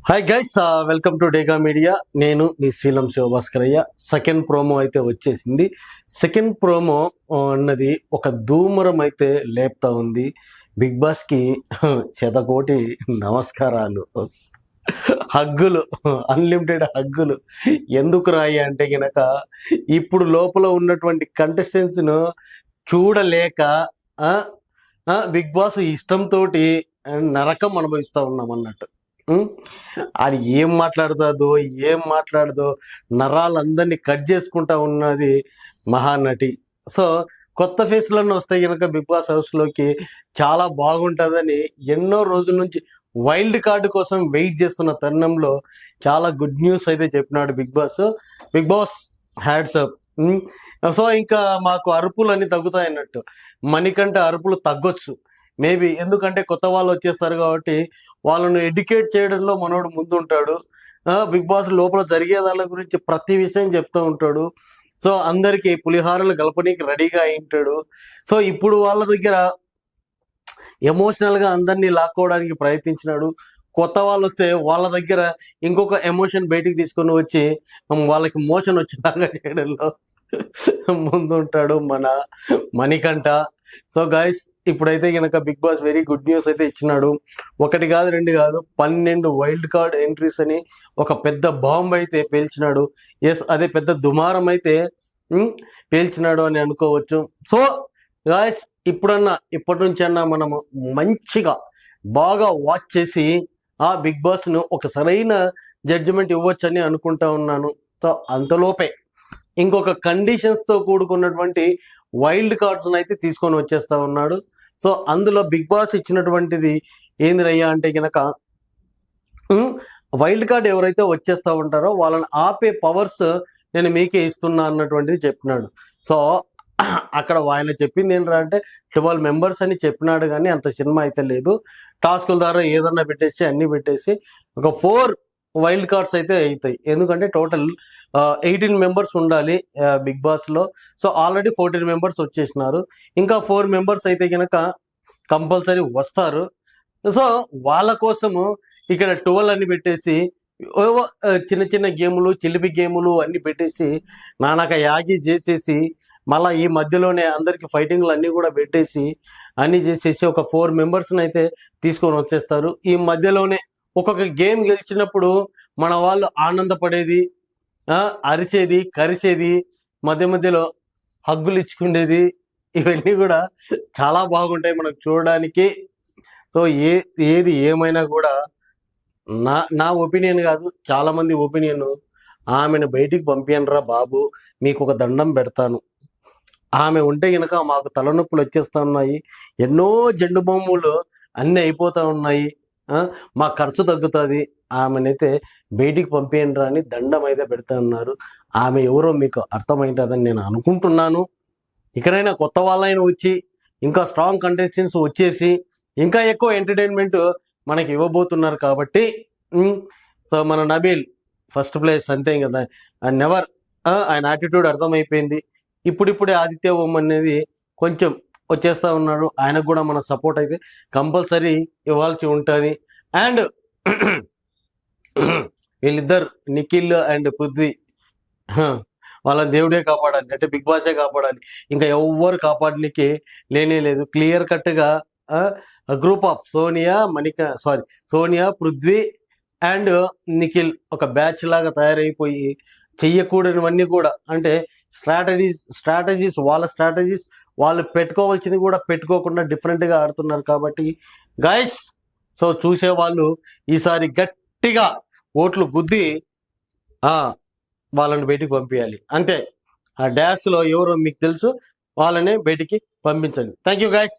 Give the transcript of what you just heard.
Hi guys, welcome to డేగా media. నేను మీ శీలం శివభాస్కరయ్య. Second promo అయితే వచ్చేసింది. సెకండ్ ప్రోమో అన్నది ఒక ధూమరం అయితే లేపుతా ఉంది. బిగ్ బాస్కి శతకోటి నమస్కారాలు, హగ్గులు, అన్లిమిటెడ్ హగ్గులు. ఎందుకు రాయి అంటే గనక ఇప్పుడు లోపల ఉన్నటువంటి కంటెస్టెంట్స్ను చూడలేక బిగ్ బాస్ ఇష్టంతో నరకం అనుభవిస్తూ ఉన్నాం అన్నట్టు. అది ఏం మాట్లాడదో నరాలందరినీ కట్ చేసుకుంటా ఉన్నది మహానటి. సో కొత్త ఫేస్లన్నీ వస్తాయి కనుక బిగ్ బాస్ హౌస్లోకి చాలా బాగుంటుందని ఎన్నో రోజుల నుంచి వైల్డ్ కార్డు కోసం వెయిట్ చేస్తున్న తరుణంలో చాలా గుడ్ న్యూస్ అయితే చెప్పినాడు Bigg Boss. Bigg Boss heads up. So ఇంకా మాకు అరుపులు అన్ని తగ్గుతాయి అన్నట్టు. మణికంఠ అరుపులు తగ్గొచ్చు మేబీ, ఎందుకంటే కొత్త వాళ్ళు వచ్చేస్తారు కాబట్టి వాళ్ళను ఎడ్యుకేట్ చేయడంలో మనోడు ముందుంటాడు. బిగ్ బాస్ లోపల జరిగే దాని గురించి ప్రతి విషయం చెప్తూ ఉంటాడు. సో అందరికీ పులిహారలు కలపనీకి రెడీగా అయి ఉంటాడు. సో ఇప్పుడు వాళ్ళ దగ్గర ఎమోషనల్గా అందరినీ లాక్కోవడానికి ప్రయత్నించినాడు. కొత్త వాళ్ళు వస్తే వాళ్ళ దగ్గర ఇంకొక ఎమోషన్ బయటికి తీసుకొని వచ్చి వాళ్ళకి మోషన్ వచ్చేలాగా చేయడంలో ముందుంటాడు మన మణికంఠ. సో గైస్, ఇప్పుడైతే కనుక Bigg Boss very good news అయితే ఇచ్చినాడు. ఒకటి కాదు, రెండు కాదు, 12 వైల్డ్ కార్డ్ ఎంట్రీస్ అని ఒక పెద్ద బాంబ్ అయితే పేల్చినాడు. ఎస్, అదే పెద్ద దుమారం అయితే పేల్చినాడు అని అనుకోవచ్చు. సో గాయస్, ఇప్పటి నుంచి అన్నా మనము మంచిగా బాగా వాచ్ చేసి ఆ బిగ్ బాస్ను ఒక సరైన జడ్జిమెంట్ ఇవ్వచ్చు అని అనుకుంటా ఉన్నాను. సో అంతలోపే ఇంకొక కండిషన్స్తో కూడుకున్నటువంటి వైల్డ్ కార్డ్స్ని అయితే తీసుకొని వచ్చేస్తా ఉన్నాడు. సో అందులో బిగ్ బాస్ ఇచ్చినటువంటిది ఏందిరయ్యా అంటే కనుక వైల్డ్ కార్డ్ ఎవరైతే వచ్చేస్తూ ఉంటారో వాళ్ళని ఆపే పవర్స్ నేను మీకే ఇస్తున్నా అన్నటువంటిది చెప్పినాడు. సో అక్కడ ఆయన చెప్పింది ఏంటంటే 12 మెంబర్స్ అని చెప్పినాడు, కానీ అంత సినిమా అయితే లేదు. టాస్కుల ద్వారా ఏదన్నా పెట్టేసి అన్ని పెట్టేసి ఒక 4 వైల్డ్ కార్డ్స్ అయితే అవుతాయి. ఎందుకంటే టోటల్ 18 మెంబర్స్ ఉండాలి బిగ్ బాస్లో. సో ఆల్రెడీ 14 మెంబర్స్ వచ్చేసినారు. ఇంకా 4 మెంబర్స్ అయితే కనుక కంపల్సరీ వస్తారు. సో వాళ్ళ కోసము ఇక్కడ 12 అన్ని పెట్టేసి చిన్న చిన్న గేములు, చిలిపి గేములు అన్ని పెట్టేసి నానాక యాగి చేసేసి మళ్ళీ ఈ మధ్యలోనే అందరికి ఫైటింగ్లు అన్నీ కూడా పెట్టేసి అన్నీ చేసేసి ఒక 4 మెంబర్స్ని అయితే తీసుకొని వచ్చేస్తారు. ఈ మధ్యలోనే ఒక్కొక్క గేమ్ గెలిచినప్పుడు మన వాళ్ళు ఆనందపడేది, అరిచేది, కరిచేది, మధ్య మధ్యలో హగ్గులు ఇచ్చుకునేది, ఇవన్నీ కూడా చాలా బాగుంటాయి మనకు చూడడానికి. సో ఏది ఏమైనా కూడా నా ఒపీనియన్ కాదు, చాలామంది ఒపీనియన్, ఆమెను బయటికి పంపియనరా బాబు, మీకు ఒక దండం పెడతాను. ఆమె ఉంటే కనుక మాకు తలనొప్పులు వచ్చేస్తూ ఉన్నాయి, ఎన్నో జెండు బాంబులు అన్నీ అయిపోతూ ఉన్నాయి, మా ఖర్చు తగ్గుతుంది, ఆమెనైతే బయటికి పంపేయండిరా అని దండం అయితే పెడతా ఉన్నారు. ఆమె ఎవరో మీకు అర్థమైంటుందని నేను అనుకుంటున్నాను. ఇకనైనా కొత్త వాళ్ళైనా వచ్చి ఇంకా స్ట్రాంగ్ కంటెస్టెంట్స్ వచ్చేసి ఇంకా ఎక్కువ ఎంటర్టైన్మెంట్ మనకి ఇవ్వబోతున్నారు కాబట్టి సో మన నబీల్ ఫస్ట్ ప్లేస్ అంతే కదా, నెవర్ ఆయన యాటిట్యూడ్ అర్థమైపోయింది. ఇప్పుడిప్పుడే ఆదిత్య ఓం అనేది కొంచెం వచ్చేస్తూ ఉన్నాడు. ఆయనకు కూడా మన సపోర్ట్ అయితే కంపల్సరీ ఇవ్వాల్సి ఉంటుంది. అండ్ వీళ్ళిద్దరు నిఖిల్ అండ్ పృథ్వీ, వాళ్ళని దేవుడే కాపాడాలి, అంటే బిగ్ బాసే కాపాడాలి, ఇంకా ఎవ్వరు కాపాడడానికి లేనే లేదు. క్లియర్ కట్గా group of Sonia, Prithvi and Nikhil ఒక బ్యాచ్ లాగా తయారైపోయి చెయ్యకూడనివన్నీ కూడా, అంటే స్ట్రాటజీస్ వాళ్ళు పెట్టుకోవాల్సింది కూడా పెట్టుకోకుండా డిఫరెంట్గా ఆడుతున్నారు కాబట్టి గైస్, సో చూసేవాళ్ళు ఈసారి గట్టిగా ఓట్లు గుద్ది వాళ్ళని బయటికి పంపించాలి. అంతే, ఆ డాష్లో ఎవరో మీకు తెలుసు, వాళ్ళనే బయటికి పంపించండి. Thank you guys.